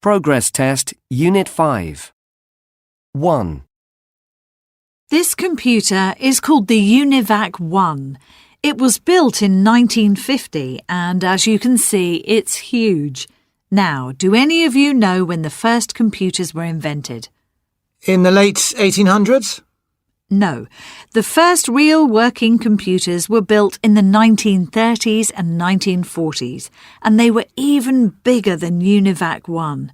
Progress Test, Unit 5. 1. This computer is called the UNIVAC 1. It was built in 1950 and, as you can see, it's huge. Now, do any of you know when the first computers were invented? In the late 1800s? No. The first real working computers were built in the 1930s and 1940s, and they were even bigger than UNIVAC 1.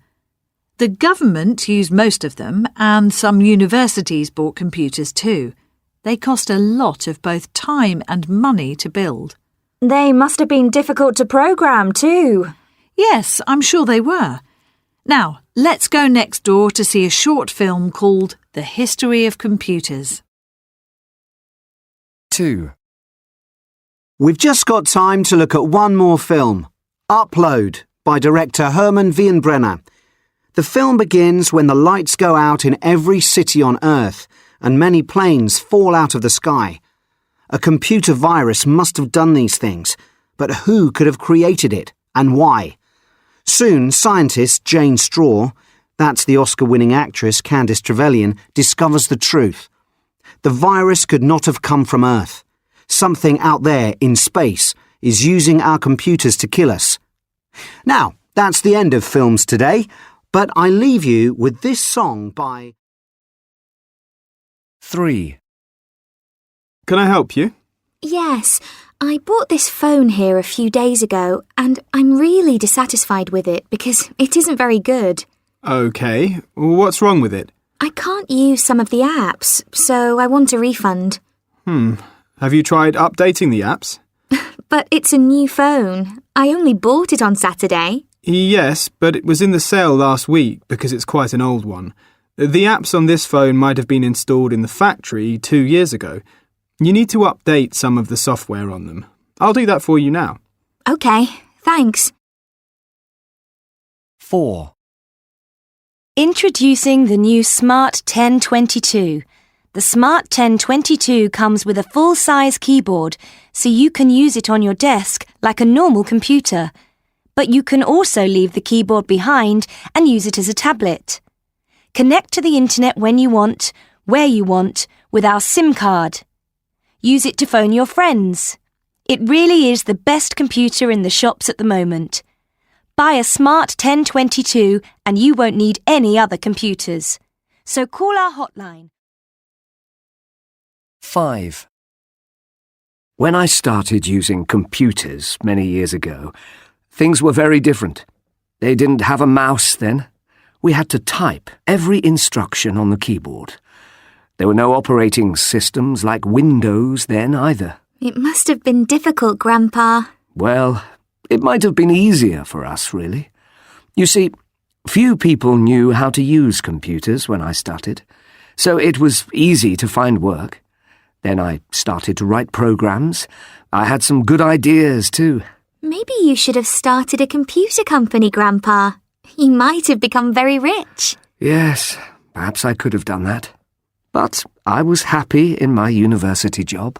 The government used most of them, and some universities bought computers too. They cost a lot of both time and money to build. They must have been difficult to program too. Yes, I'm sure they were. Now, let's go next door to see a short film called The History of Computers. 2. We've just got time to look at one more film, Upload, by director Herman Wienbrenner. The film begins when the lights go out in every city on Earth and many planes fall out of the sky. A computer virus must have done these things, but who could have created it and why? Soon, scientist Jane Straw, that's the Oscar-winning actress Candice Trevelyan, discovers the truth. The virus could not have come from Earth. Something out there in space is using our computers to kill us. Now, that's the end of films today, but I leave you with this song by... 3. Can I help you? Yes, I bought this phone here a few days ago and I'm really dissatisfied with it because it isn't very good. OK, what's wrong with it? I can't use some of the apps, so I want a refund. Have you tried updating the apps? But it's a new phone. I only bought it on Saturday. Yes, but it was in the sale last week because it's quite an old one. The apps on this phone might have been installed in the factory 2 years ago. You need to update some of the software on them. I'll do that for you now. OK, thanks. 4. Introducing the new Smart 1022. The Smart 1022 comes with a full-size keyboard, so you can use it on your desk like a normal computer. But you can also leave the keyboard behind and use it as a tablet. Connect to the internet when you want, where you want, with our SIM card. Use it to phone your friends. It really is the best computer in the shops at the moment. Buy a Smart 1022 and you won't need any other computers. So call our hotline. 5. When I started using computers many years ago, things were very different. They didn't have a mouse then. We had to type every instruction on the keyboard. There were no operating systems like Windows then either. It must have been difficult, Grandpa. Well, it might have been easier for us, really. You see, few people knew how to use computers when I started, so it was easy to find work. Then I started to write programs. I had some good ideas too. Maybe you should have started a computer company, Grandpa. You might have become very rich. Yes, perhaps I could have done that. But I was happy in my university job.